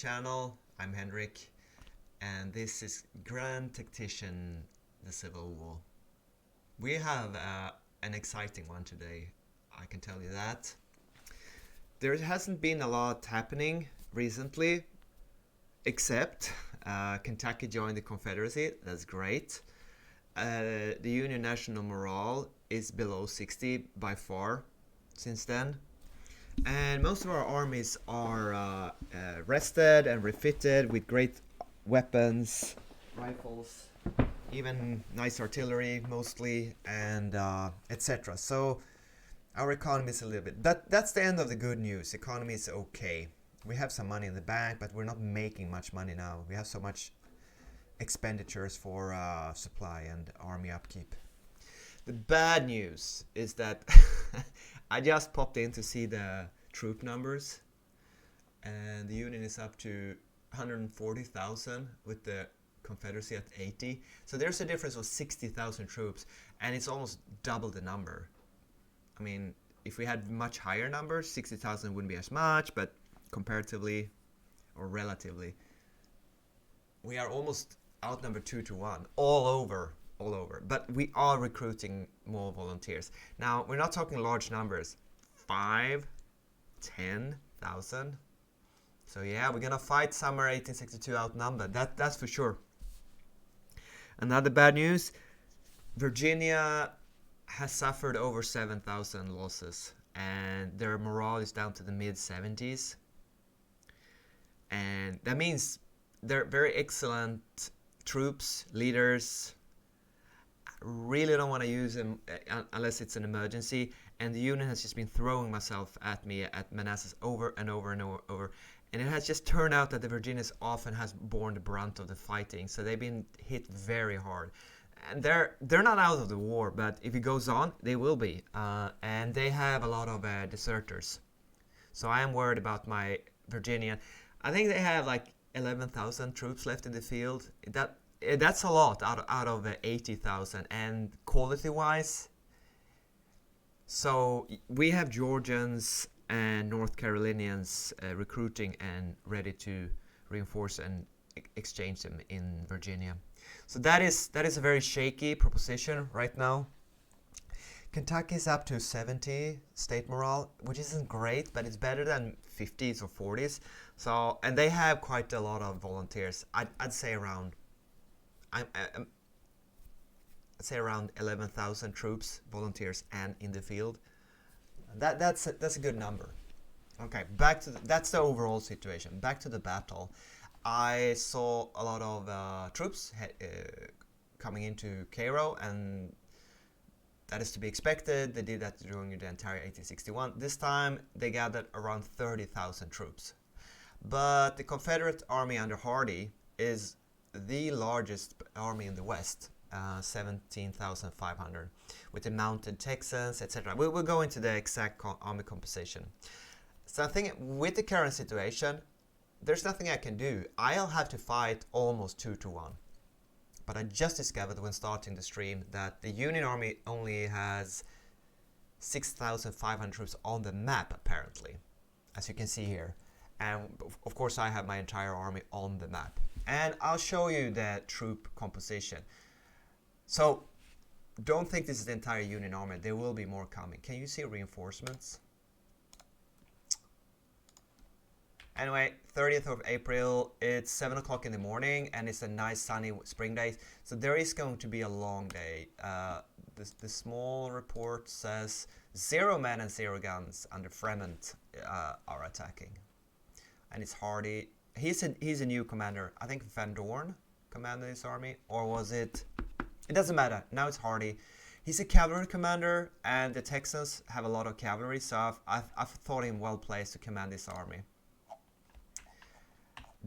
channel. I'm Henrik, and this is Grand Tactician, the Civil War. We have an exciting one today, I can tell you that. There hasn't been a lot happening recently, except Kentucky joined the Confederacy. That's great. The Union national morale is below 60 by far since then. And most of our armies are rested and refitted with great weapons, rifles, even nice artillery mostly, and etc. So our economy is a little bit... That's the end of the good news. Economy is okay. We have some money in the bank, but we're not making much money now. We have so much expenditures for supply and army upkeep. The bad news is that I just popped in to see the troop numbers, and the Union is up to 140,000 with the Confederacy at 80. So there's a difference of 60,000 troops, and it's almost double the number. I mean, if we had much higher numbers, 60,000 wouldn't be as much, but comparatively or relatively, we are almost outnumbered 2-1 all over. But we are recruiting more volunteers. Now, we're not talking large numbers, 5-10,000. So yeah, we're gonna fight summer 1862 outnumbered, that's for sure. Another bad news, Virginia has suffered over 7,000 losses, and their morale is down to the mid-70s. And that means they're very excellent troops, leaders. Really don't want to use them unless it's an emergency, and the Union has just been throwing myself at me at Manassas over and over and over, and it has just turned out that the Virginians often has borne the brunt of the fighting, so they've been hit very hard, and they're not out of the war, but if it goes on, they will be, and they have a lot of deserters, so I am worried about my Virginia. I think they have like 11,000 troops left in the field. That's a lot out of 80,000, and quality-wise, so we have Georgians and North Carolinians recruiting and ready to reinforce and exchange them in Virginia. So that is a very shaky proposition right now. Kentucky is up to 70 state morale, which isn't great, but it's better than 50s or 40s. So, and they have quite a lot of volunteers. I'd say around 11,000 troops, volunteers, and in the field. That's a good number. Okay, that's the overall situation. Back to the battle. I saw a lot of troops coming into Cairo, and that is to be expected. They did that during the entire 1861. This time they gathered around 30,000 troops. But the Confederate army under Hardee is the largest army in the West, 17,500, with the mounted Texans, etc. We'll go into the exact army composition. So I think with the current situation, there's nothing I can do. I'll have to fight almost 2-1. But I just discovered when starting the stream that the Union Army only has 6,500 troops on the map, apparently, as you can see here. And of course I have my entire army on the map. And I'll show you the troop composition. So don't think this is the entire Union Army. There will be more coming. Can you see reinforcements? Anyway, 30th of April, it's 7 o'clock in the morning, and it's a nice sunny spring day. So there is going to be a long day. The small report says 0 men and 0 guns under Fremont are attacking. And it's Hardee. He's a new commander. I think Van Dorn commanded his army, or was it? It doesn't matter. Now it's Hardee. He's a cavalry commander, and the Texans have a lot of cavalry, so I've thought him well placed to command this army.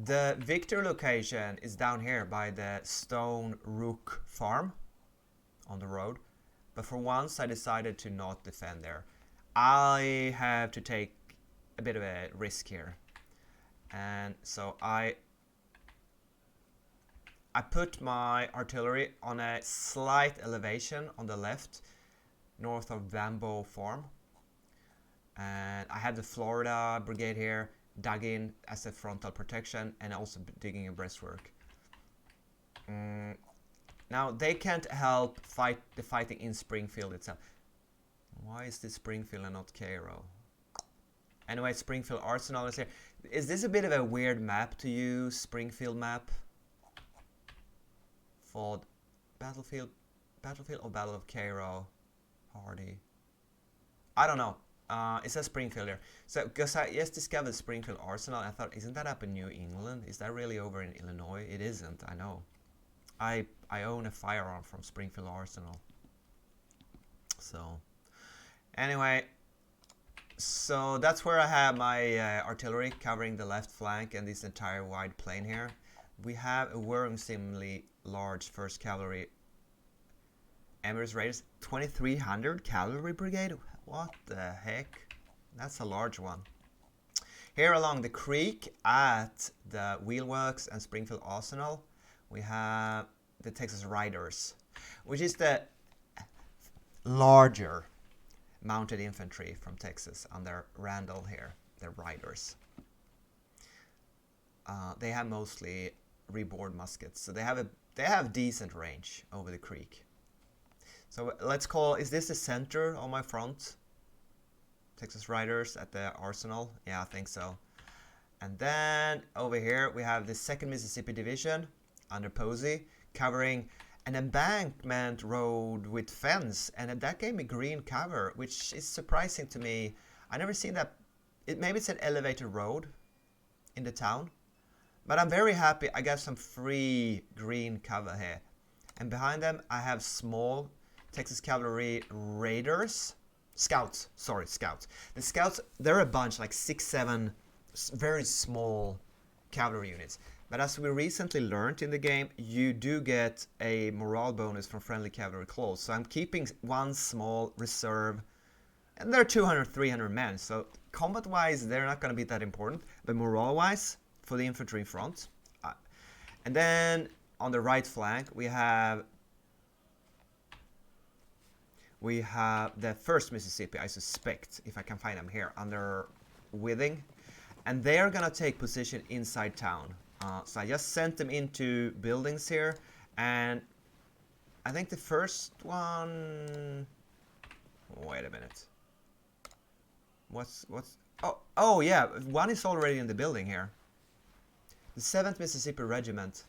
The victory location is down here by the Stone Rook farm on the road, but for once I decided to not defend there. I have to take a bit of a risk here, and so I put my artillery on a slight elevation on the left, north of Bamboo Farm, and I had the Florida Brigade here, dug in as a frontal protection and also digging a breastwork. Now they can't help fight the fighting in Springfield itself. Why is this Springfield and not Cairo? Anyway, Springfield Arsenal is here. Is this a bit of a weird map to use? Springfield map for battlefield or Battle of Cairo, Hardee. I don't know. It says Springfield here. So, because I just discovered Springfield Arsenal, I thought, isn't that up in New England? Is that really over in Illinois? It isn't, I know. I own a firearm from Springfield Arsenal. So, anyway, so that's where I have my artillery covering the left flank and this entire wide plain here. We have a worrisomely large 1st Cavalry Emirates Raiders, 2300 Cavalry Brigade. What the heck? That's a large one. Here along the creek at the Wheelworks and Springfield Arsenal, we have the Texas Riders, which is the larger mounted infantry from Texas under Randall here, the Riders. They have mostly reboard muskets, so they have decent range over the creek. So let's call, is this the center on my front? Texas Riders at the Arsenal? Yeah, I think so. And then over here we have the 2nd Mississippi Division under Posey covering an embankment road with fence, and that gave me green cover, which is surprising to me. I never seen that. Maybe it's an elevated road in the town, but I'm very happy I got some free green cover here. And behind them I have small Texas Cavalry Raiders. Scouts. The Scouts, they're a bunch, like 6-7 very small cavalry units. But as we recently learned in the game, you do get a morale bonus from friendly cavalry close. So I'm keeping one small reserve, and they're 200-300 men. So combat-wise, they're not going to be that important. But morale-wise, for the infantry in front. And then on the right flank, we have the 1st Mississippi, I suspect, if I can find them here, under Withing. And they're going to take position inside town. So I just sent them into buildings here. And I think the first one... Wait a minute. What's... Oh yeah, one is already in the building here. The 7th Mississippi Regiment.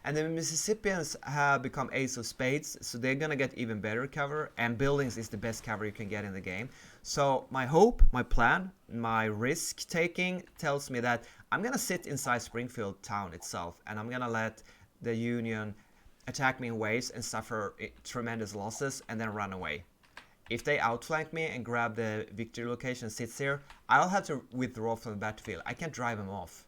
And the Mississippians have become Ace of Spades, so they're gonna get even better cover, and buildings is the best cover you can get in the game. So my hope, my plan, my risk taking tells me that I'm gonna sit inside Springfield town itself, and I'm gonna let the Union attack me in waves and suffer tremendous losses and then run away. If they outflank me and grab the victory location and sits here, I'll have to withdraw from the battlefield. I can't drive them off.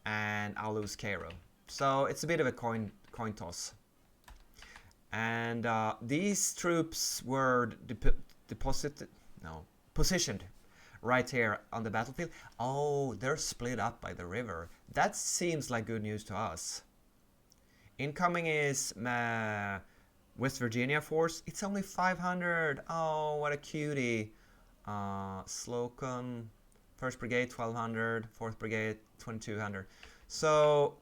And I'll lose Cairo. So it's a bit of a coin toss. And these troops were positioned right here on the battlefield. Oh, they're split up by the river. That seems like good news to us. Incoming is West Virginia force. It's only 500. Oh, what a cutie. Slocum, 1st Brigade 1200, 4th Brigade 2200. So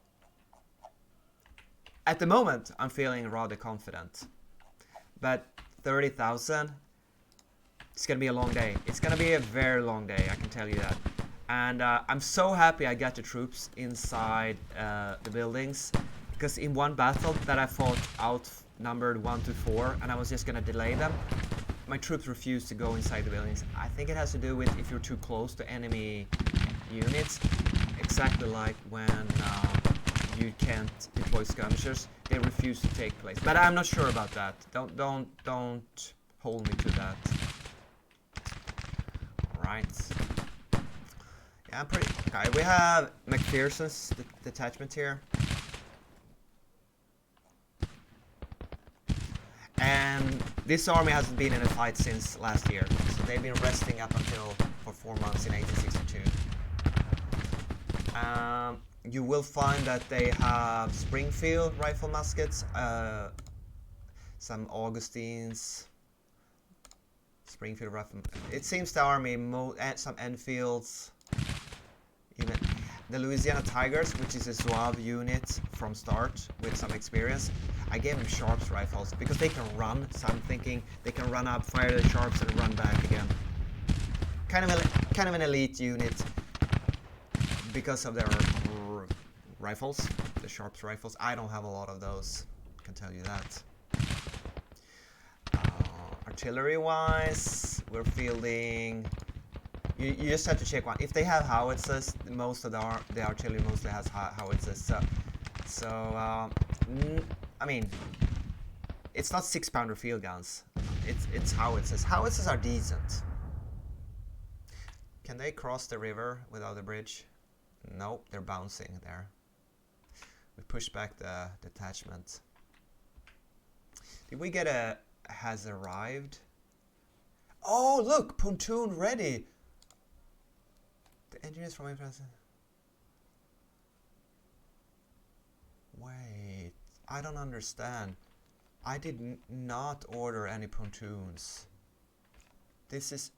at the moment I'm feeling rather confident, but 30,000, it's gonna be a long day. It's gonna be a very long day, I can tell you that. And I'm so happy I got the troops inside the buildings, because in one battle that I fought outnumbered 1-4 and I was just gonna delay them, my troops refused to go inside the buildings. I think it has to do with if you're too close to enemy units, exactly like when you can't deploy skirmishers, they refuse to take place. But I'm not sure about that. Don't hold me to that. Right. Yeah, I'm pretty... Okay, we have McPherson's detachment here. And this army hasn't been in a fight since last year. So they've been resting up until for 4 months in 1862. You will find that they have Springfield rifle muskets, some Augustines, Springfield rifle. It seems the army, some Enfields. even the Louisiana Tigers, which is a Zouave unit from start with some experience. I gave them Sharps rifles because they can run, so I'm thinking they can run up, fire the Sharps and run back again. Kind of an elite unit because of their rifles, the Sharps rifles. I don't have a lot of those, I can tell you that. Artillery-wise, we're fielding. You just have to check one. If they have howitzers, most of the artillery mostly has howitzers. I mean, it's not 6-pounder field guns. It's howitzers. Howitzers are decent. Can they cross the river without a bridge? Nope, they're bouncing there. We push back the detachment. Did we get a has arrived? Oh, look, pontoon ready. The engineers from Wait, I don't understand. I did not order any pontoons. This is...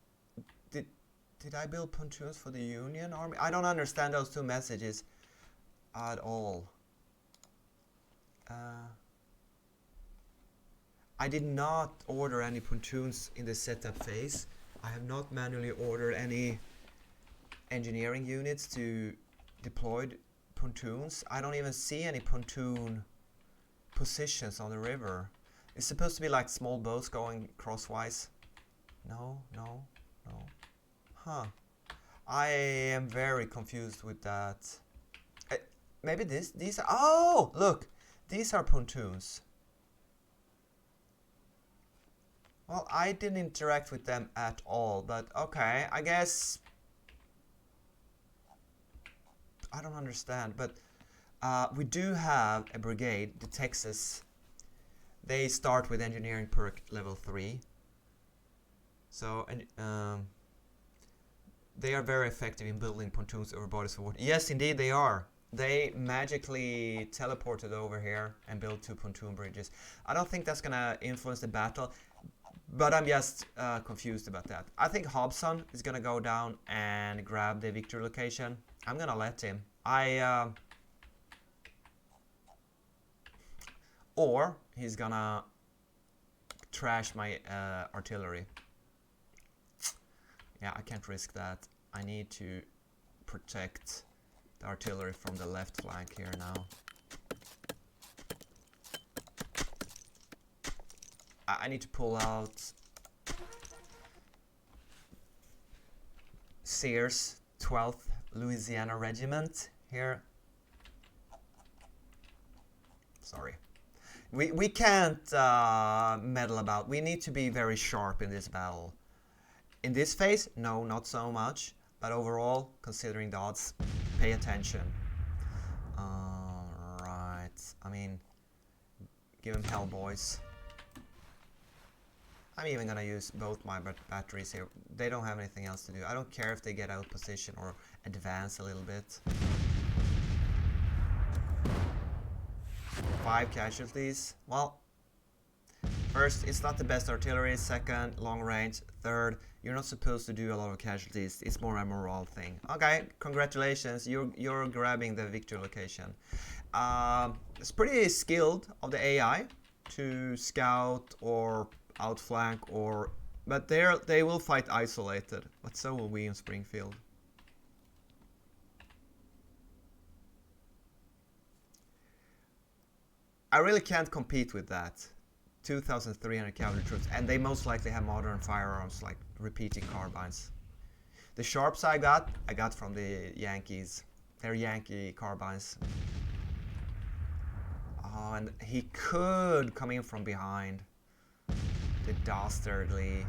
Did I build pontoons for the Union Army? I don't understand those two messages at all. I did not order any pontoons in the setup phase. I have not manually ordered any engineering units to deploy pontoons. I don't even see any pontoon positions on the river. It's supposed to be like small boats going crosswise. No. Huh. I am very confused with that. Maybe these are... Oh! Look! These are pontoons. Well, I didn't interact with them at all, but okay, I guess... I don't understand, but we do have a brigade, the Texas. They start with engineering perk level 3. So, they are very effective in building pontoons over bodies of water. Yes, indeed they are. They magically teleported over here and built 2 pontoon bridges. I don't think that's gonna influence the battle, but I'm just confused about that. I think Hobson is gonna go down and grab the victory location. I'm gonna let him. Or he's gonna trash my artillery. Yeah, I can't risk that. I need to protect the artillery from the left flank here now. I need to pull out Sears 12th Louisiana Regiment here. Sorry. We can't meddle about. We need to be very sharp in this battle. In this phase, no, not so much. But overall, considering the odds, pay attention. Right. I mean, give them hell, boys. I'm even gonna use both my batteries here. They don't have anything else to do. I don't care if they get out of position or advance a little bit. 5 casualties. Well, first, it's not the best artillery. Second, long range. Third, you're not supposed to do a lot of casualties. It's more a morale thing. Okay, congratulations. You're grabbing the victory location. It's pretty skilled of the AI to scout or outflank, but they will fight isolated. But so will we in Springfield. I really can't compete with that. 2,300 cavalry troops, and they most likely have modern firearms like repeating carbines. The Sharps I got from the Yankees. They're Yankee carbines. Oh, and he could come in from behind. The dastardly.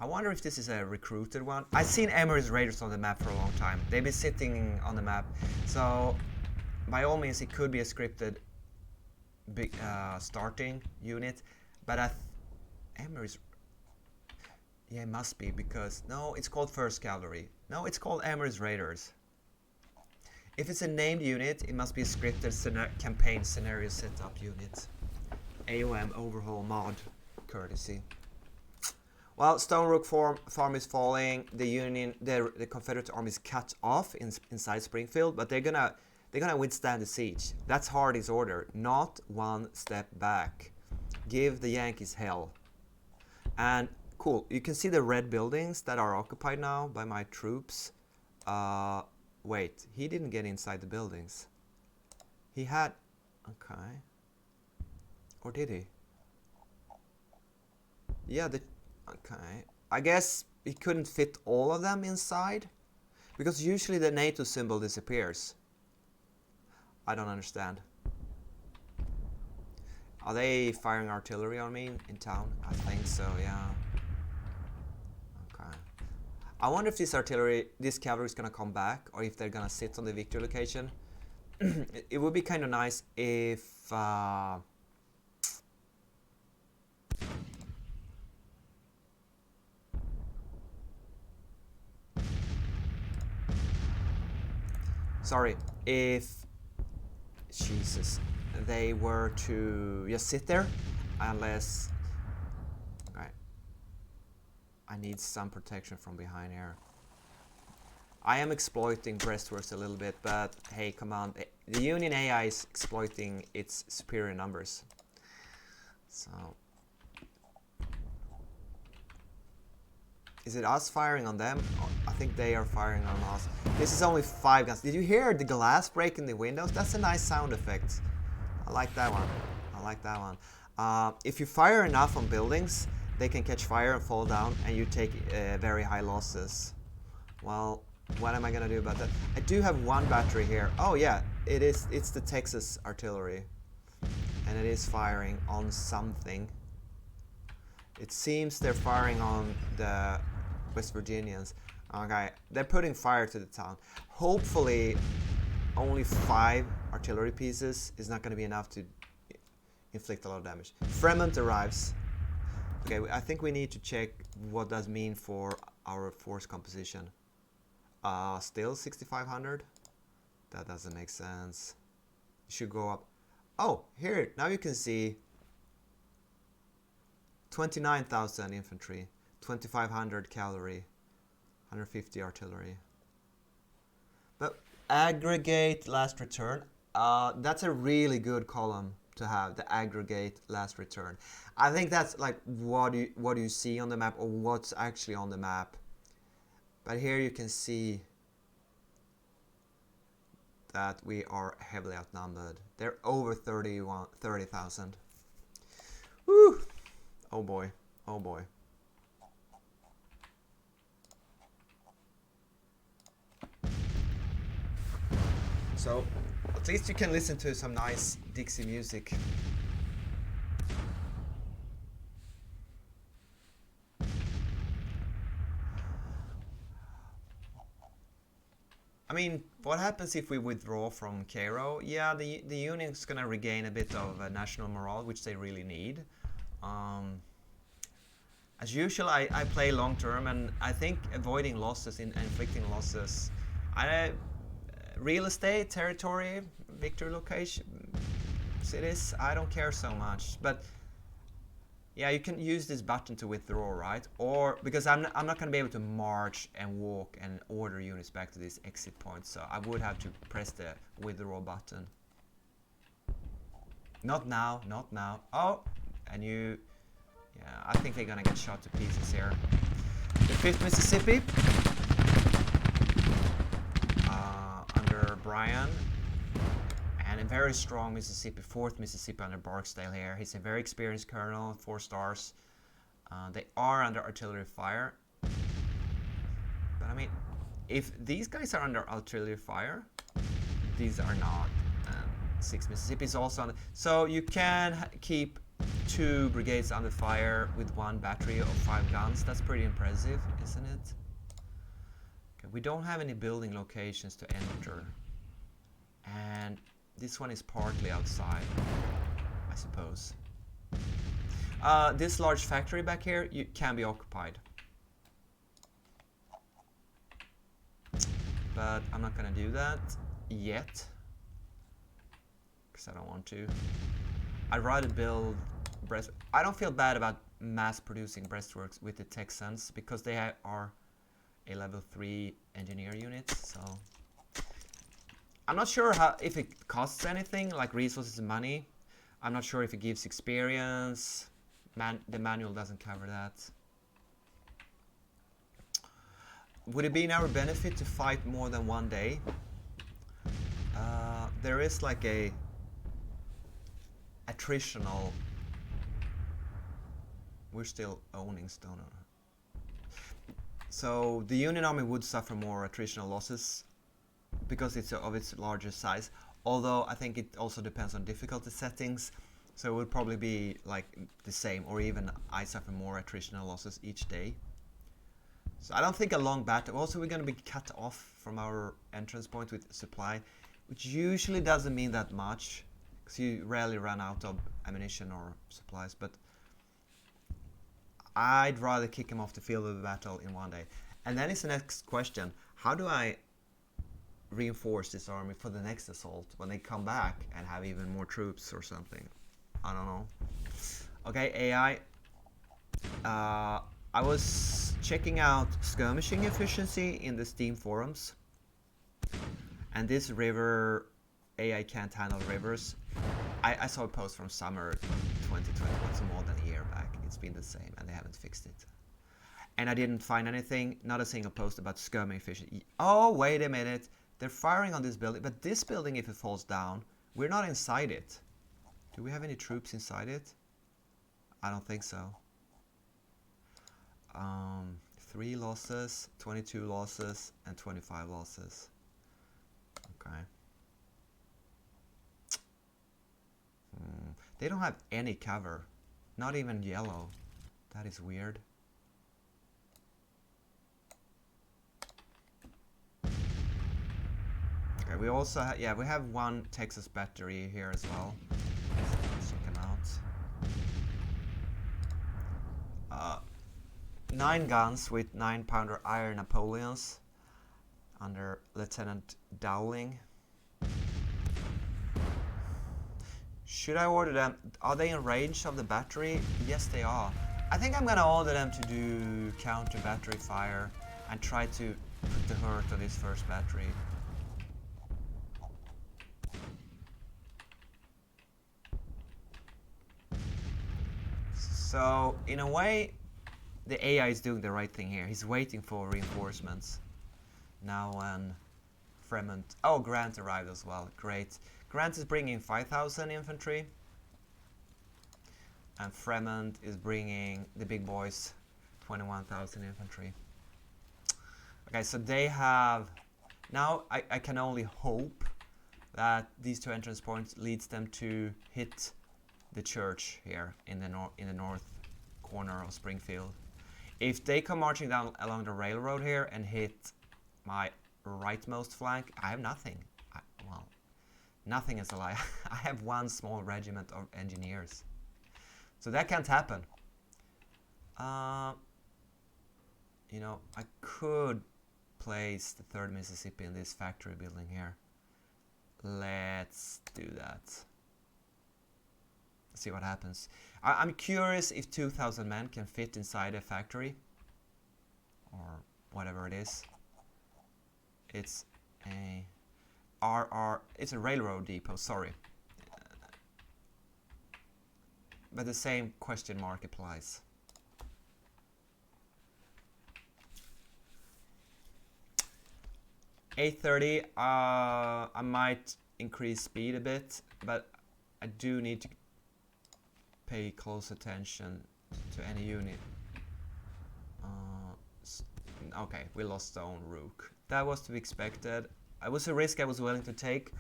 I wonder if this is a recruited one. I've seen Emery's Raiders on the map for a long time. They've been sitting on the map, so by all means it could be a scripted big starting unit, but Emery's, yeah, it must be, because no, it's called 1st Cavalry. No, it's called Emery's Raiders. If it's a named unit, it must be a scripted campaign scenario setup unit. AOM overhaul mod courtesy. Well, Stone Rook farm is falling. The Confederate army is cut off inside Springfield, but they're gonna withstand the siege. That's Hardee's order. Not one step back. Give the Yankees hell. And cool, you can see the red buildings that are occupied now by my troops. Wait, he didn't get inside the buildings. He had, okay, or did he? Yeah, okay. I guess he couldn't fit all of them inside, because usually the NATO symbol disappears. I don't understand. Are they firing artillery on me in town? I think so, yeah. Okay. I wonder if this cavalry is gonna come back, or if they're gonna sit on the victory location. It would be kind of nice if sorry, if Jesus, they were to just sit there, unless, okay, I need some protection from behind here. I am exploiting breastworks a little bit, but hey, come on, the Union AI is exploiting its superior numbers. So, is it us firing on them? Oh, I think they are firing on us. This is only 5 guns. Did you hear the glass break in the windows? That's a nice sound effect. I like that one. I like that one. If you fire enough on buildings, they can catch fire and fall down, and you take very high losses. Well, what am I gonna do about that? I do have one battery here. Oh yeah, it's the Texas artillery, and it is firing on something. It seems they're firing on the West Virginians. Okay, they're putting fire to the town. Hopefully only 5 artillery pieces is not going to be enough to inflict a lot of damage. Fremont arrives. Okay, I think we need to check what does mean for our force composition. Still 6,500? That doesn't make sense. It should go up. Oh, here, now you can see 29,000 infantry, 2,500 cavalry, 150 artillery. But aggregate last return, that's a really good column to have, the aggregate last return. I think that's like what do you see on the map, or what's actually on the map. But here you can see that we are heavily outnumbered. They're over 30,000. Woo! Oh boy, oh boy. So, at least you can listen to some nice Dixie music. I mean, what happens if we withdraw from Cairo? Yeah, the Union's gonna regain a bit of national morale, which they really need. As usual, I play long term, and I think avoiding losses, inflicting losses. Real estate, territory, victory location, cities, I don't care so much. But yeah, you can use this button to withdraw, right? Or because I'm not going to be able to march and walk and order units back to this exit point, so I would have to press the withdraw button. Not now, not now. Oh, and you, yeah, I think they're gonna get shot to pieces here. The 5th Mississippi, under Bryan, and a very strong Mississippi, 4th Mississippi under Barksdale here. He's a very experienced colonel, 4 stars. They are under artillery fire. But I mean, if these guys are under artillery fire, these are not. 6th Mississippi is also under, so you can keep 2 brigades under fire with 1 battery of 5 guns. That's pretty impressive, isn't it? Okay, we don't have any building locations to enter, and this one is partly outside, I suppose. This large factory back here can be occupied, but I'm not gonna do that yet, because I don't want to. I'd rather build I don't feel bad about mass producing breastworks with the Texans because they are a level 3 engineer unit, so I'm not sure if it costs anything, like resources and money. I'm not sure if it gives experience. The manual doesn't cover that. Would it be in our benefit to fight more than one day? There is like a attritional. We're still owning Stoner. So the Union Army would suffer more attritional losses because it's of its larger size. Although I think it also depends on difficulty settings. So it would probably be like the same, or even I suffer more attritional losses each day. So I don't think a long battle. Also, we're going to be cut off from our entrance point with supply, which usually doesn't mean that much, because you rarely run out of ammunition or supplies. But I'd rather kick him off the field of the battle in one day. And then is the next question: how do I reinforce this army for the next assault when they come back and have even more troops or something? I don't know. Okay, AI. I was checking out skirmishing efficiency in the Steam forums, and this river, AI can't handle rivers. I saw a post from summer 2021, so more than a year back. It's been the same, and they haven't fixed it. And I didn't find anything, not a single post about skirmishing efficiency. Oh, wait a minute. They're firing on this building, but this building, if it falls down, we're not inside it. Do we have any troops inside it? I don't think so. 3 losses, 22 losses, and 25 losses. Okay. They don't have any cover. Not even yellow. That is weird. Okay, we also we have one Texas battery here as well. Let's check them out. 9 guns with 9-pounder iron Napoleons under Lieutenant Dowling. Should I order them? Are they in range of the battery? Yes, they are. I think I'm gonna order them to do counter battery fire and try to put the hurt on this first battery. So, in a way, the AI is doing the right thing here. He's waiting for reinforcements. Now when Fremont... Oh, Grant arrived as well. Great. Grant is bringing 5,000 infantry. And Fremont is bringing, the big boys, 21,000 infantry. Okay, so they have... Now I can only hope that these 2 entrance points leads them to hit the church here in the north corner of Springfield. If they come marching down along the railroad here and hit my rightmost flank, I have nothing. Well, nothing is a lie. I have 1 small regiment of engineers. So that can't happen. You know, I could place the 3rd Mississippi in this factory building here. Let's do that. See what happens. I'm curious if 2,000 men can fit inside a factory or whatever it is. It's a it's a railroad depot, sorry. But the same question mark applies. $830, I might increase speed a bit, but I do need to pay close attention to any unit. Okay, we lost our own rook. That was to be expected. It was a risk I was willing to take.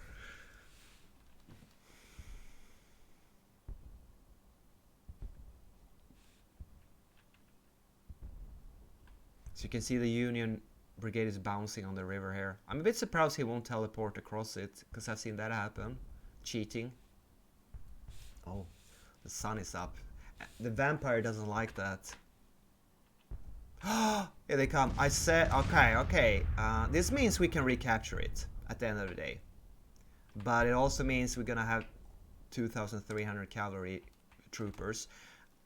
So you can see the Union Brigade is bouncing on the river here. I'm a bit surprised he won't teleport across it, because I've seen that happen. Cheating. Oh. The sun is up. The vampire doesn't like that. Here they come. I said, okay. This means we can recapture it at the end of the day. But it also means we're gonna have 2,300 cavalry troopers.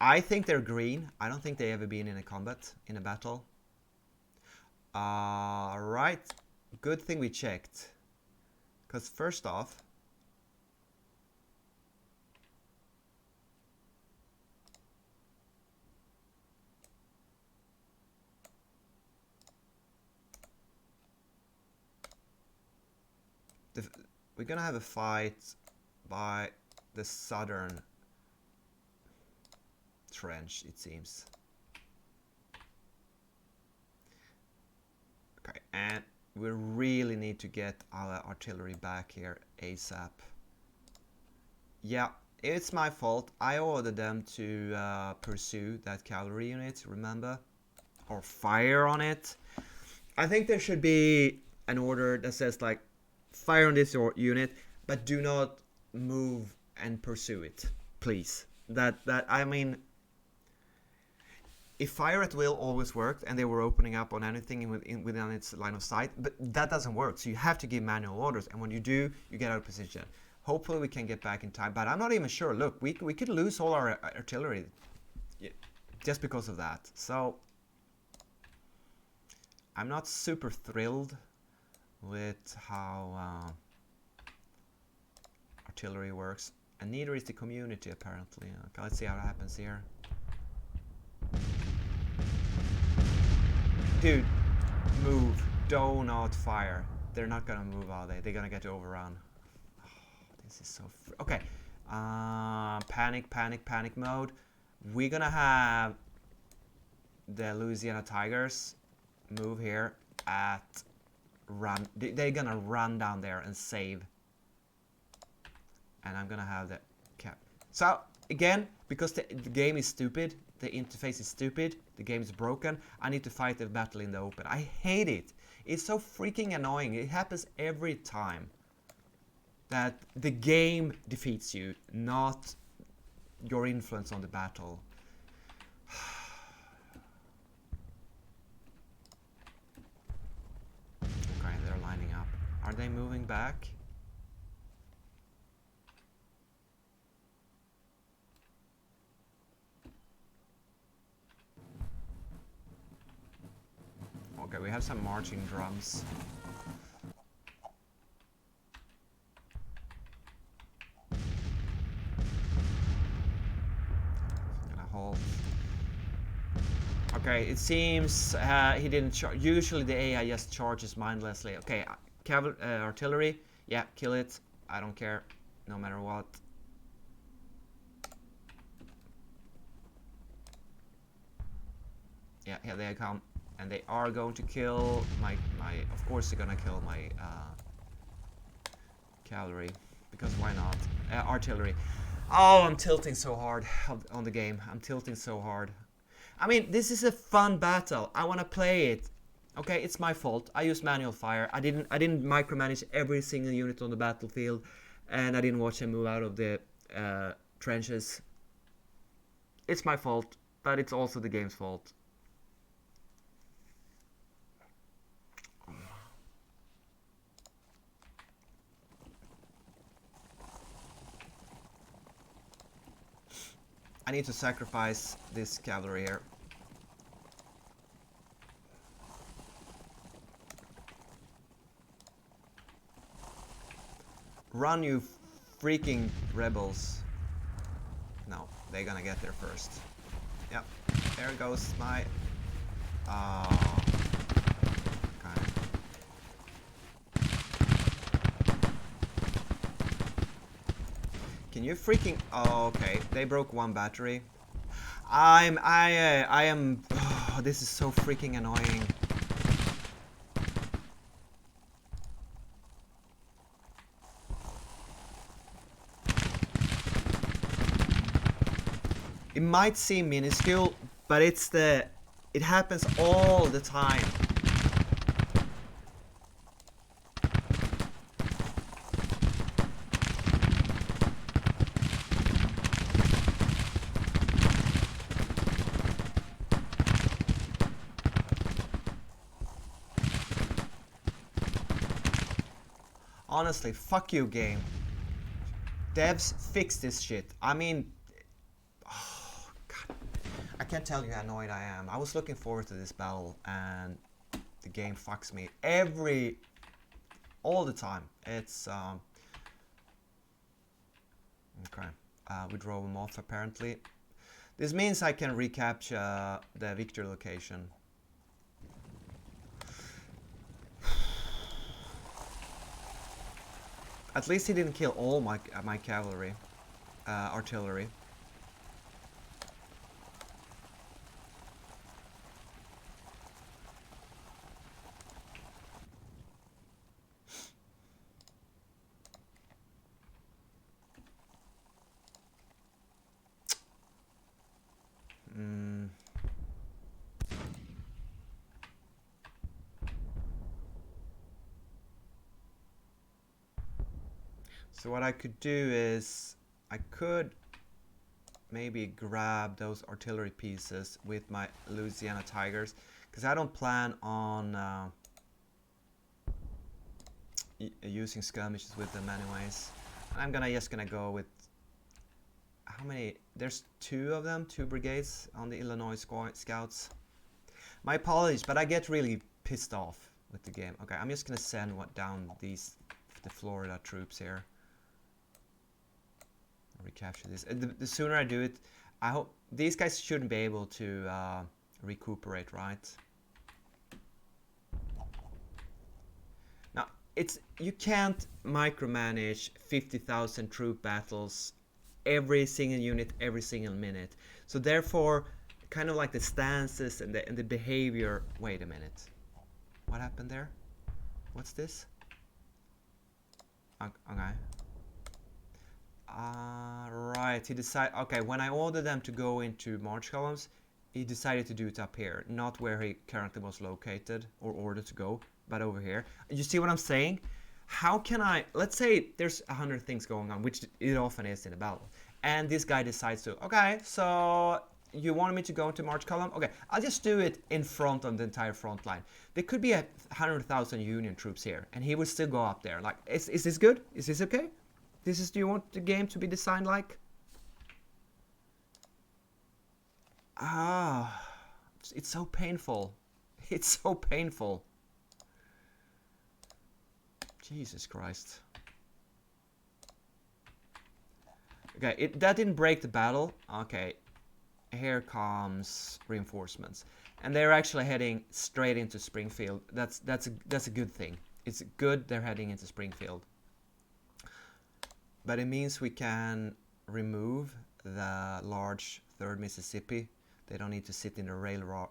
I think they're green. I don't think they ever been in a combat, in a battle. Right. Good thing we checked. Because first off, we're gonna have a fight by the southern trench, it seems. Okay, and we really need to get our artillery back here ASAP. Yeah, it's my fault. I ordered them to pursue that cavalry unit, remember? Or fire on it. I think there should be an order that says like, fire on this unit, but do not move and pursue it, please. I mean, if fire at will always worked and they were opening up on anything within its line of sight, but that doesn't work. So you have to give manual orders, and when you do, you get out of position. Hopefully we can get back in time, but I'm not even sure. Look, we could lose all our artillery just because of that. So I'm not super thrilled with how artillery works, and neither is the community apparently. Okay, let's see how it happens here. Dude, move. Do not fire. They're not gonna move, are they? They're gonna get overrun. Oh, this is so okay. Panic mode. We're gonna have the Louisiana Tigers move here at run. They're gonna run down there and save. And I'm gonna have the cap. So again, because the game is stupid, the interface is stupid, the game is broken, I need to fight the battle in the open. I hate it. It's so freaking annoying. It happens every time that the game defeats you, not your influence on the battle. Okay, they're lining up. Are they moving back? Okay, we have some marching drums. Gonna hold. Okay, it seems he didn't charge. Usually the AI just charges mindlessly. Okay, artillery. Yeah, kill it. I don't care, no matter what. Yeah, here they come. And they are going to kill my of course they're gonna kill my cavalry, because why not? Artillery. Oh, I'm tilting so hard on the game. I'm tilting so hard. I mean, this is a fun battle. I want to play it. Okay, it's my fault. I used manual fire. I didn't micromanage every single unit on the battlefield, and I didn't watch them move out of the trenches. It's my fault, but it's also the game's fault. I need to sacrifice this cavalry here. Run, you freaking rebels. No, they're gonna get there first. Yep, there goes my... Can you freaking... Oh, okay, they broke one battery. I am... Oh, this is so freaking annoying. It might seem minuscule, but it's the... It happens all the time. Honestly, fuck you, game. Devs, fix this shit. I mean, I can't tell you how annoyed I am. I was looking forward to this battle, and the game fucks me all the time. It's okay. We drove him off apparently. This means I can recapture the victory location. At least he didn't kill all my cavalry, artillery. So what I could do is I could maybe grab those artillery pieces with my Louisiana Tigers, because I don't plan on using skirmishes with them anyways. I'm just gonna go with, how many? There's 2 of them, 2 brigades on the Illinois Scouts. My apologies, but I get really pissed off with the game. Okay, I'm just gonna send down the Florida troops here. Recapture this. The sooner I do it, I hope these guys shouldn't be able to recuperate, right? Now, you can't micromanage 50,000 troop battles, every single unit, every single minute. So therefore, kind of like the stances and the behavior. Wait a minute, what happened there? What's this? Okay. Right, he decided, okay, when I ordered them to go into march columns, he decided to do it up here, not where he currently was located or ordered to go, but over here. You see what I'm saying? How can I, let's say there's 100 things going on, which it often is in a battle, and this guy decides to, okay, so you wanted me to go into march column? Okay, I'll just do it in front of the entire front line. There could be 100,000 Union troops here, and he would still go up there. Like, is this good? Is this okay? Do you want the game to be designed like? It's so painful. It's so painful. Jesus Christ. Okay, that didn't break the battle. Okay, here comes reinforcements, and they're actually heading straight into Springfield. That's a good thing. It's good they're heading into Springfield. But it means we can remove the large 3rd Mississippi. They don't need to sit in the railroad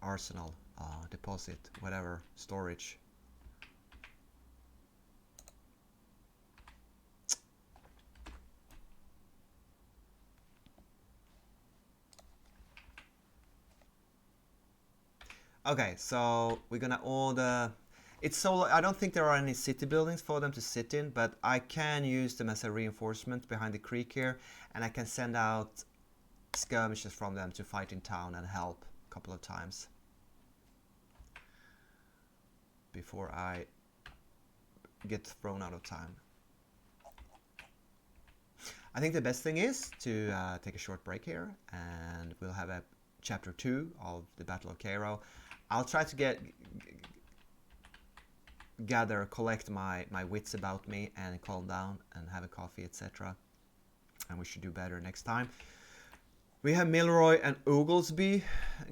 arsenal, deposit, whatever, storage. Okay, so we're gonna order. I don't think there are any city buildings for them to sit in, but I can use them as a reinforcement behind the creek here, and I can send out skirmishes from them to fight in town and help a couple of times before I get thrown out of time. I think the best thing is to take a short break here, and we'll have a chapter 2 of the Battle of Cairo. I'll try to collect my wits about me and calm down and have a coffee, etc. And we should do better next time. We have Milroy and Oglesby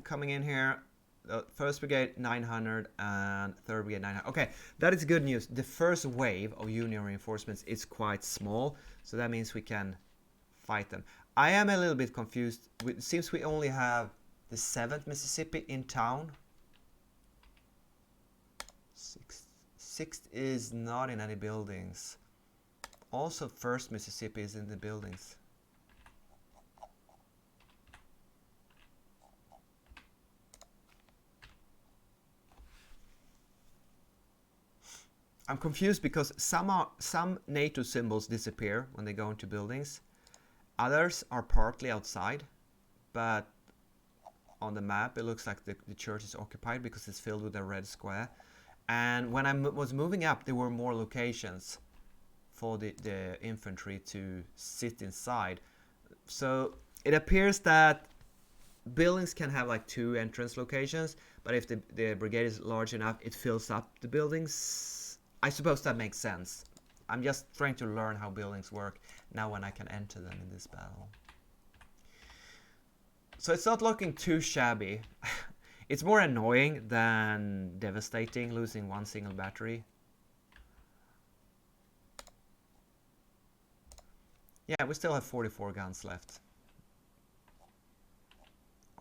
coming in here. 1st Brigade 900 and 3rd Brigade 900. Okay, that is good news. The first wave of Union reinforcements is quite small, so that means we can fight them. I am a little bit confused. It seems we only have the 7th Mississippi in town. 6th is not in any buildings. Also 1st Mississippi is in the buildings. I'm confused because some NATO symbols disappear when they go into buildings. Others are partly outside, but on the map it looks like the church is occupied because it's filled with a red square. And when I was moving up, there were more locations for the infantry to sit inside. So it appears that buildings can have like 2 entrance locations, but if the brigade is large enough, it fills up the buildings. I suppose that makes sense. I'm just trying to learn how buildings work now when I can enter them in this battle. So it's not looking too shabby. It's more annoying than devastating, losing 1 single battery. Yeah, we still have 44 guns left.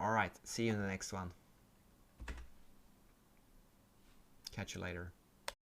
Alright, see you in the next one. Catch you later.